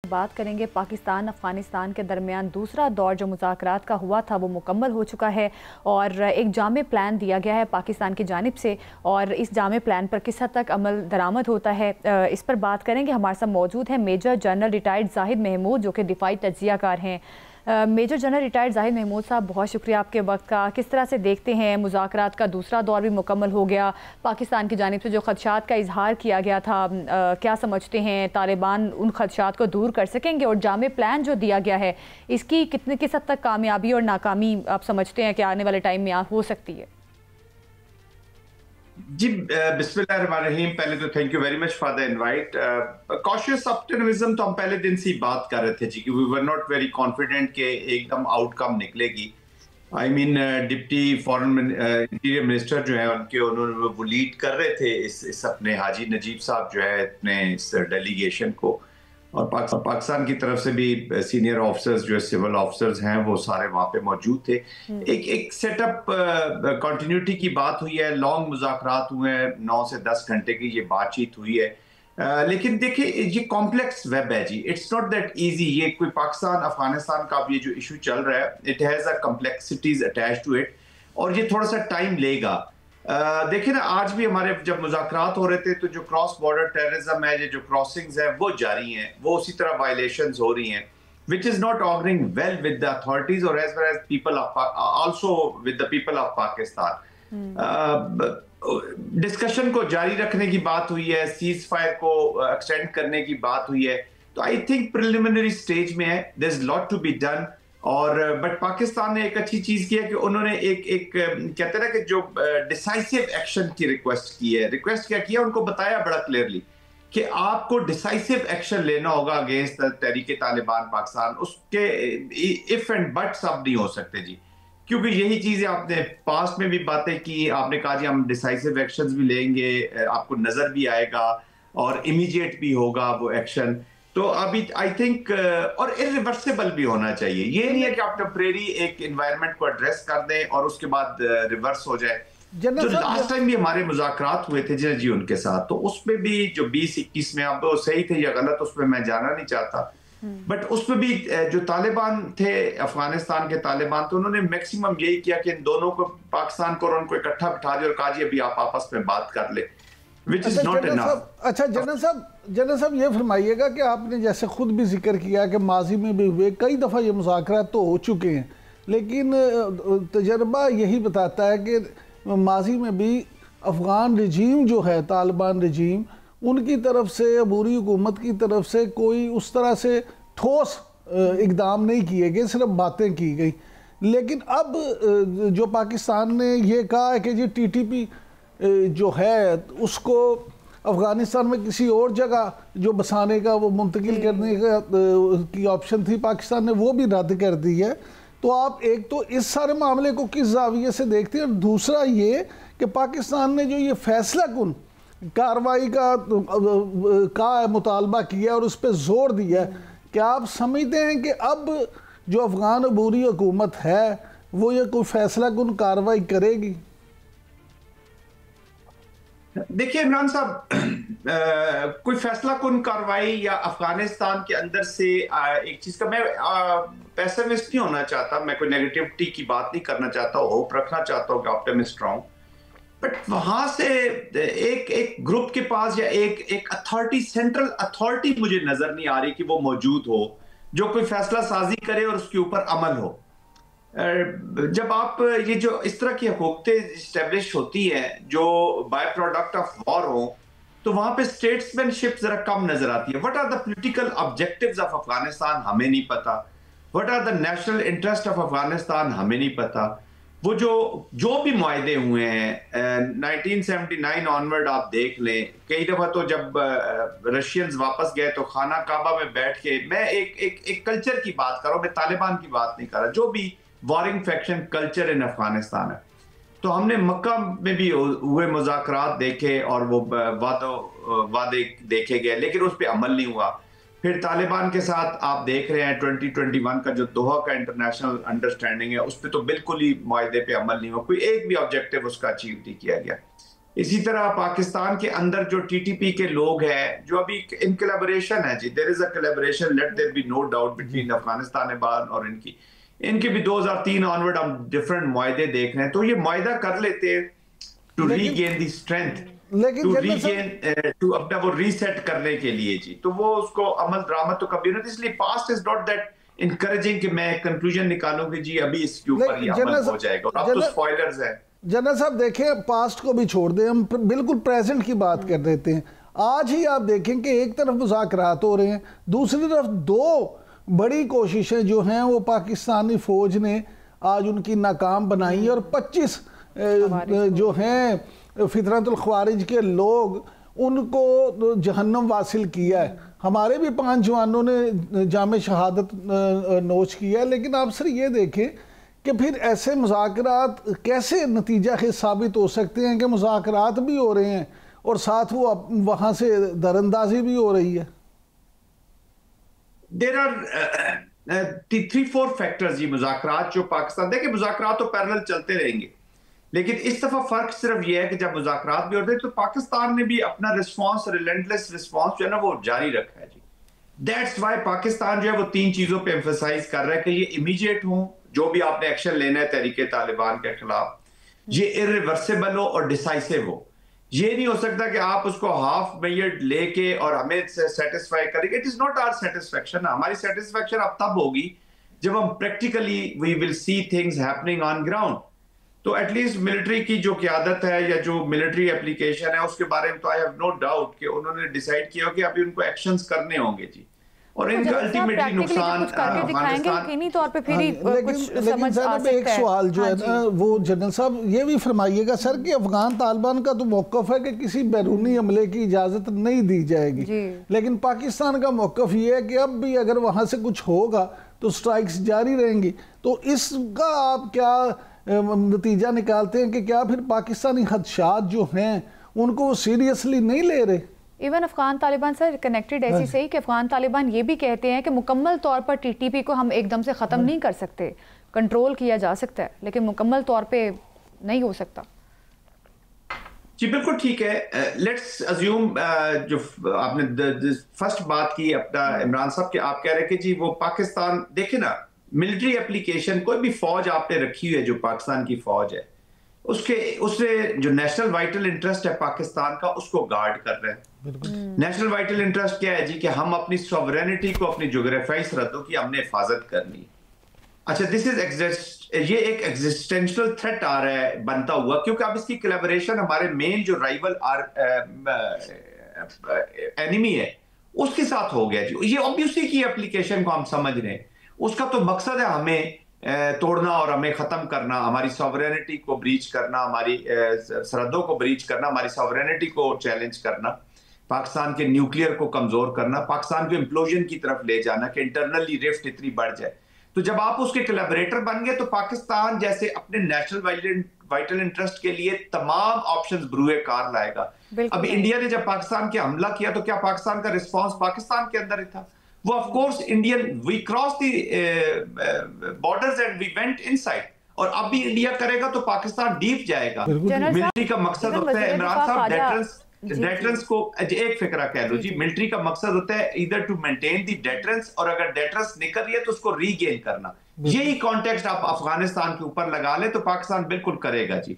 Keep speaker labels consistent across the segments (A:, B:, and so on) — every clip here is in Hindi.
A: बात करेंगे पाकिस्तान अफगानिस्तान के दरमियान दूसरा दौर जो मुज़ाकरात का हुआ था वो मुकम्मल हो चुका है और एक जामे प्लान दिया गया है पाकिस्तान की जानिब से। और इस जामे प्लान पर किस हद तक अमल दरामद होता है, इस पर बात करेंगे। हमारे साथ मौजूद है major general retired Zahid Mahmood जो कि दिफाई तज्जियाकार हैं। Major general retired Zahid Mahmood साहब, बहुत शुक्रिया आपके वक्त का। किस तरह से देखते हैं मुज़ाकरात का दूसरा दौर भी मुकम्मल हो गया, पाकिस्तान की जानिब से जो खदशात का इजहार किया गया था, क्या समझते हैं तालिबान उन खदशात को दूर कर सकेंगे? और जामे प्लान जो दिया गया है इसकी किस हद तक कामयाबी और नाकामी आप समझते हैं कि आने वाले टाइम में हो सकती है?
B: जी, बिस्मिल्लाहिर्रहमानिर्रहीम। पहले तो thank you very much for the invite. Cautious optimism तो हम पहले दिन से ही बात कर रहे थे जी, कि we were not very confident कि एकदम आउटकम निकलेगी। I mean deputy foreign interior minister जो है उन्होंने वो लीड कर रहे थे इस अपने हाजी नजीब साहब जो है अपने इस डेलीगेशन को, और पाकिस्तान की तरफ से भी सीनियर ऑफिसर्स जो सिविल ऑफिसर्स हैं वो सारे वहाँ पे मौजूद थे। एक सेटअप कंटिन्यूटी की बात हुई है, लॉन्ग मुज़ाकरात हुए हैं, 9 से 10 घंटे की ये बातचीत हुई है। लेकिन देखिए ये कॉम्प्लेक्स वेब है जी, इट्स नॉट दैट इजी। ये कोई पाकिस्तान अफगानिस्तान का ये जो इशू चल रहा है, it has a complexities attached to it, और ये थोड़ा सा टाइम लेगा। देखिए ना, आज भी हमारे जब मुज़ाकरात हो रहे थे तो जो क्रॉस बॉर्डर टेररिज्म है, ये जो क्रॉसिंग्स है वो जारी हैं, वो उसी तरह वायलेशंस हो रही हैं, which is not auguring well with the authorities or as well as people of also with the people of Pakistan. Discussion को जारी रखने की बात हुई है, सीज फायर को एक्सटेंड करने की बात हुई है, तो आई थिंक प्रिलिमिनरी स्टेज में है, there is lot to be done. और बट पाकिस्तान ने एक अच्छी चीज की है कि उन्होंने एक कहते हैं ना कि जो डिसाइसिव एक्शन की रिक्वेस्ट की है। रिक्वेस्ट क्या किया, उनको बताया बड़ा क्लियरली कि आपको डिसाइसिव एक्शन लेना होगा अगेंस्ट तहरीक तालिबान पाकिस्तान। उसके इफ एंड बट्स अब नहीं हो सकते जी, क्योंकि यही चीजें आपने पास्ट में भी बातें की, आपने कहा जी हम डिसाइसिव एक्शंस भी लेंगे, आपको नजर भी आएगा और इमीडिएट भी होगा वो एक्शन। तो अभी आई थिंक और इरिवर्सिबल भी होना चाहिए। ये नहीं है कि आप टेम्परेरी एक एनवायरनमेंट को एड्रेस कर दें और उसके बाद रिवर्स हो जाए। जो लास्ट टाइम भी हमारे मुज़ाकरात हुए थे जी उनके साथ, तो उसमें भी जो 20-21 में, आप सही थे या गलत उसमें मैं जाना नहीं चाहता, बट उसमें भी जो तालिबान थे, अफगानिस्तान के तालिबान, तो उन्होंने मैक्सिमम यही किया कि इन दोनों को, पाकिस्तान को और उनको इकट्ठा बिठा दिया और कहा जी अभी आप आपस में बात कर ले, विच इज नॉट इनफ।
C: अच्छा जनरल साहब ये फरमाइएगा कि आपने जैसे खुद भी जिक्र किया कि माजी में भी हुए, कई दफ़ा ये मुज़ाकरात तो हो चुके हैं, लेकिन तजर्बा यही बताता है कि माजी में भी अफ़गान रजीम जो है, तालिबान रजीम, उनकी तरफ से, अबूरी हुकूमत की तरफ से कोई उस तरह से ठोस इकदाम नहीं किए गए, सिर्फ बातें की गई। लेकिन अब जो पाकिस्तान ने ये कहा है कि जी TTP जो है उसको अफ़गानिस्तान में किसी और जगह जो बसाने का, वो मुंतकिल करने का की ऑप्शन थी, पाकिस्तान ने वो भी रद्द कर दी है। तो आप एक तो इस सारे मामले को किस जाविये से देखते हैं, और दूसरा ये कि पाकिस्तान ने जो ये फैसला कुन कार्रवाई का मुतालबा किया और उस पर जोर दिया, क्या आप समझते हैं कि अब जो अफगान अबूरी हुकूमत है वो ये कोई फैसला कुन कार्रवाई करेगी?
B: देखिए इमरान साहब, कोई फैसला कुन कार्रवाई या अफगानिस्तान के अंदर से एक चीज का, मैं पेसिमिस्ट नहीं होना चाहता, मैं कोई नेगेटिविटी की बात नहीं करना चाहता, होप रखना चाहता हूँ कि ऑप्टिमिस्ट रहूं, बट वहां से एक ग्रुप के पास या एक अथॉरिटी, सेंट्रल अथॉरिटी मुझे नजर नहीं आ रही कि वो मौजूद हो जो कोई फैसला साजी करे और उसके ऊपर अमल हो। जब आप ये जो इस तरह की हुकूमतें इस्टेब्लिश होती हैं जो बाय प्रोडक्ट ऑफ वॉर हो, तो वहां पे स्टेट्समैनशिप जरा कम नजर आती है। What are the political objectives of Afghanistan हमें नहीं पता, what are the national interest of Afghanistan हमें नहीं पता। वो जो भी मुआहदे हुए हैं 1979 ऑनवर्ड आप देख लें, कई दफा तो जब रशियंस वापस गए तो खाना काबा में बैठ के, मैं एक कल्चर की बात कर रहा हूं, मैं तालिबान की बात नहीं कर रहा, जो भी warring faction culture in Afghanistan है, तो हमने मक्का में भी हुए मुज़ाकरात देखे और वो वादे देखे गए, लेकिन उस पर अमल नहीं हुआ। फिर तालिबान के साथ आप देख रहे हैं 2021 का जो दोहा का इंटरनेशनल अंडरस्टैंडिंग है, उस पर तो बिल्कुल ही मुआहदे पे अमल नहीं हुआ, कोई एक भी ऑब्जेक्टिव उसका अचीव नहीं किया गया। इसी तरह पाकिस्तान के अंदर जो टीटीपी के लोग हैं, जो अभी इन कोलैबोरेशन है जी, there is a collaboration, let there be no doubt between Afghanistan और इनकी भी 2003 ऑनवर्ड हम डिफरेंट मुआहदे देख रहे हैं, तो ये मुआहदा कर लेते हैं to regain the strength, to regain to अपना वो रीसेट करने के लिए जी, तो वो उसको अमल दरामद तो कभी नहीं, इसलिए past is not that encouraging कि मैं कंक्लूजन निकालूं कि जी अभी इसके ऊपर ही अमल हो जाएगा, और अब तो स्पॉयलर्स है।
C: जनरल साहब देखें, पास्ट को भी छोड़ दें, हम बिल्कुल प्रेजेंट की बात कर देते हैं। आज ही आप देखें कि एक तरफ मुज़ाकरात हो रहे हैं, दूसरी तरफ दो बड़ी कोशिशें जो हैं वो पाकिस्तानी फ़ौज ने आज उनकी नाकाम बनाई, और 25 जो हैं फितरतुल ख्वारिज के लोग, उनको जहन्नम वासिल किया है। हमारे भी 5 जवानों ने जामे शहादत नोच किया है। लेकिन आप सर ये देखें कि फिर ऐसे मुज़ाकरात कैसे नतीजा खेज़ साबित हो सकते हैं कि मुज़ाकरात भी हो रहे हैं और साथ वो वहाँ से दरअंदाजी भी हो रही है।
B: देयर आर 3-4 फैक्टर्स जी मुज़ाकरात जो पाकिस्तान, देखिए मुज़ाकरात तो पैरेलल चलते रहेंगे, लेकिन इस दफा फर्क सिर्फ यह है कि जब मुज़ाकरात भी होते हैं तो पाकिस्तान ने भी अपना रिस्पांस, रिलेंटलेस रिस्पांस जो है ना वो जारी रखा है जी। दैट्स वाई पाकिस्तान जो है वो 3 चीजों पे एम्फसाइज कर रहा है कि ये इमीडिएट हो, जो भी आपने एक्शन लेना है तहरीके तालिबान के खिलाफ, ये इरिवर्सिबल हो और डिसाइसिव हो। ये नहीं हो सकता कि आप उसको हाफ मेजर्ड लेके और हमें सेटिस्फाई करेंगे। It is not our satisfaction. हमारी सेटिस्फेक्शन अब तब होगी जब हम practically we will see things happening on ground. तो एटलीस्ट मिलिट्री की जो क़यादत है या जो मिलिट्री एप्लीकेशन है उसके बारे में तो आई हैव नो डाउट कि उन्होंने डिसाइड किया कि अभी उनको एक्शंस करने होंगे जी, और इनका अल्टीमेटली नुकसान
A: यकीनी तौर पे फिर ही कुछ समझ आ सकता है।
C: एक सवाल जो है ना वो जनरल साहब ये भी फरमाइएगा सर कि अफगान तालिबान का तो मौक़िफ़ है कि किसी बैरूनी हमले की इजाज़त नहीं दी जाएगी, लेकिन पाकिस्तान का मौक़िफ़ ये है कि अब भी अगर वहाँ से कुछ होगा तो स्ट्राइक्स जारी रहेंगी। तो इसका आप क्या नतीजा निकालते हैं कि क्या फिर पाकिस्तानी खदशात जो हैं उनको वो सीरियसली नहीं ले रहे?
A: Even Afghan Taliban sir connected ऐसी सही कि अफगान तालिबान ये भी कहते हैं कि मुकम्मल तौर पर टीटीपी को हम एकदम से ख़त्म नहीं कर सकते, कंट्रोल किया जा सकता है लेकिन मुकम्मल तौर पे नहीं हो सकता।
B: जी बिल्कुल ठीक है। लेट्स अज्यूम जो आपने फर्स्ट बात की अपना इमरान साहब के, आप कह रहे हैं कि जी वो पाकिस्तान, देखे ना मिलिट्री एप्लीकेशन, कोई भी फौज आपने रखी हुई है जो पाकिस्तान की फौज है, उससे जो नेशनल वाइटल इंटरेस्ट है पाकिस्तान का उसको गार्ड कर रहे हैं। नेशनल वाइटल इंटरेस्ट क्या है जी कि हम अपनी सॉवरेनिटी को, अपनी जोग्राफियाई सरहदों की हमने हिफाजत करनी। अच्छा, दिस इज ये एक एग्जिस्टेंशियल थ्रेट आ रहा है बनता हुआ, क्योंकि अब इसकी कोलैबोरेशन हमारे मेन जो राइवल एनिमी है उसके साथ हो गया जी। ये ऑब्वियसली की एप्लीकेशन को हम समझ रहे हैं, उसका तो मकसद है हमें तोड़ना और हमें खत्म करना, हमारी सॉवरेनिटी को ब्रीच करना, हमारी सरहदों को ब्रीच करना, हमारी सॉवरेनिटी को चैलेंज करना, पाकिस्तान के न्यूक्लियर को कमजोर करना, पाकिस्तान को इम्प्लोजन की तरफ ले जाना कि इंटरनली रिफ्ट इतनी बढ़ जाए। तो जब आप उसके कोलैबोरेटर बन गए तो पाकिस्तान जैसे अपने नेशनल वाइटल इंटरेस्ट के लिए तमाम ऑप्शंस ब्रूए कार लाएगा। अब इंडिया ने जब पाकिस्तान के हमला किया तो क्या पाकिस्तान का रिस्पॉन्स पाकिस्तान के अंदर ही था? वो of course Indian, we cross the borders and we went inside, और अब भी इंडिया करेगा तो पाकिस्तान डीप जाएगा। मिलिट्री का मकसद होता है इमरान साहब डेटरेंस को, एक फिक्रा कह लो जी, मिलिट्री का मकसद होता है इधर टू मेंटेन दी डेटरेंस, और अगर डेटरेंस निकल रही है तो उसको रीगेन करना। यही कॉन्टेक्स्ट आप अफगानिस्तान के ऊपर लगा ले तो पाकिस्तान बिल्कुल करेगा जी।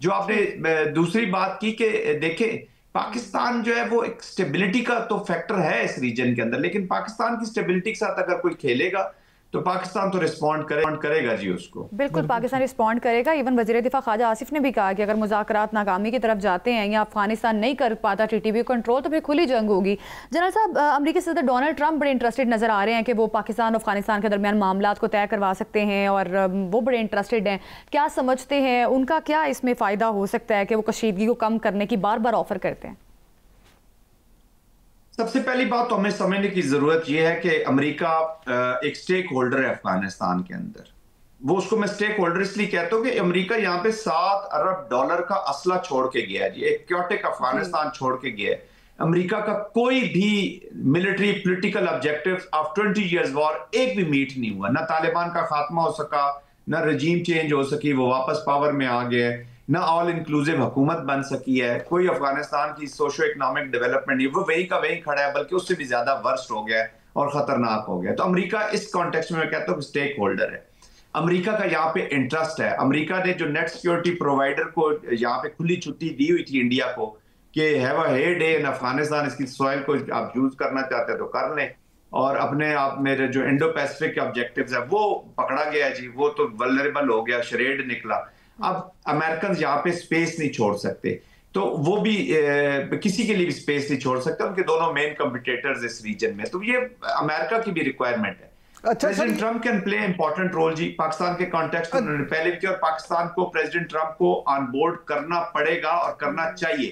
B: जो आपने दूसरी बात की कि देखे पाकिस्तान जो है वो एक स्टेबिलिटी का तो फैक्टर है इस रीजन के अंदर, लेकिन पाकिस्तान की स्टेबिलिटी के साथ अगर कोई खेलेगा तो पाकिस्तान तो रिस्पॉन्ड करेगा जी उसको।
A: बिल्कुल पाकिस्तान रिस्पॉन्ड करेगा। इवन वज़ीर दिफा ख्वाजा आसिफ ने भी कहा कि अगर मुज़ाकरात नाकामी की तरफ जाते हैं या अफगानिस्तान नहीं कर पाता टीटीपी कंट्रोल तो फिर खुली जंग होगी। जनरल साहब, अमेरिकी सदर डोनाल्ड ट्रंप बड़े इंटरेस्टेड नज़र आ रहे हैं कि वो पाकिस्तान और अफगानिस्तान के दरमियान मामलात को तय करवा सकते हैं और वो बड़े इंटरेस्टेड हैं। क्या समझते हैं उनका क्या इसमें फ़ायदा हो सकता है कि वो कशीदगी को कम करने की बार बार ऑफर करते हैं?
B: सबसे पहली बात तो हमें समझने की जरूरत यह है कि अमेरिका एक स्टेक होल्डर है अफगानिस्तान के अंदर। वो उसको मैं स्टेक होल्डर इसलिए कहता हूं कि अमेरिका यहाँ पे $7 अरब का असला छोड़ के गया है जी, एक क्योटिक अफगानिस्तान छोड़ के गया है। अमेरिका का कोई भी military political objective of 20 years war एक भी मीट नहीं हुआ। ना तालिबान का खात्मा हो सका, ना रजीम चेंज हो सकी, वो वापस पावर में आ गए। ना ऑल इंक्लूसिव हुकूमत बन सकी है, कोई अफगानिस्तान की सोशो इकोनॉमिक डेवलपमेंट नहीं, वो वही का वही खड़ा है, बल्कि उससे भी ज्यादा वर्स्ट हो गया है और खतरनाक हो गया। तो अमेरिका इस कॉन्टेक्स्ट में मैं कहता हूँ स्टेक होल्डर है। अमेरिका का यहाँ पे इंटरेस्ट है। अमेरिका ने जो नेट सिक्योरिटी प्रोवाइडर को यहाँ पे खुली छुट्टी दी हुई थी इंडिया को कि have a heyday in Afghanistan, इसकी सॉइल को आप यूज करना चाहते हैं तो कर लें, और अपने आप मेरे जो इंडो पैसिफिक के ऑब्जेक्टिव्स है वो पकड़ा गया जी, वो तो वल्नरेबल हो गया, शरेड निकला। अब अमेरिकन यहाँ पे स्पेस नहीं छोड़ सकते, तो वो भी किसी के लिए भी स्पेस नहीं छोड़ सकते, उनके दोनों मेन कॉम्पिटिटर्स इस रीजन में, तो ये अमेरिका की भी रिक्वायरमेंट है।
C: अच्छा,
B: president Trump can play important role जी पाकिस्तान के कॉन्टेक्स्ट में, उन्होंने पहले भी किया, और पाकिस्तान को प्रेसिडेंट ट्रंप को ऑन बोर्ड करना पड़ेगा और करना चाहिए।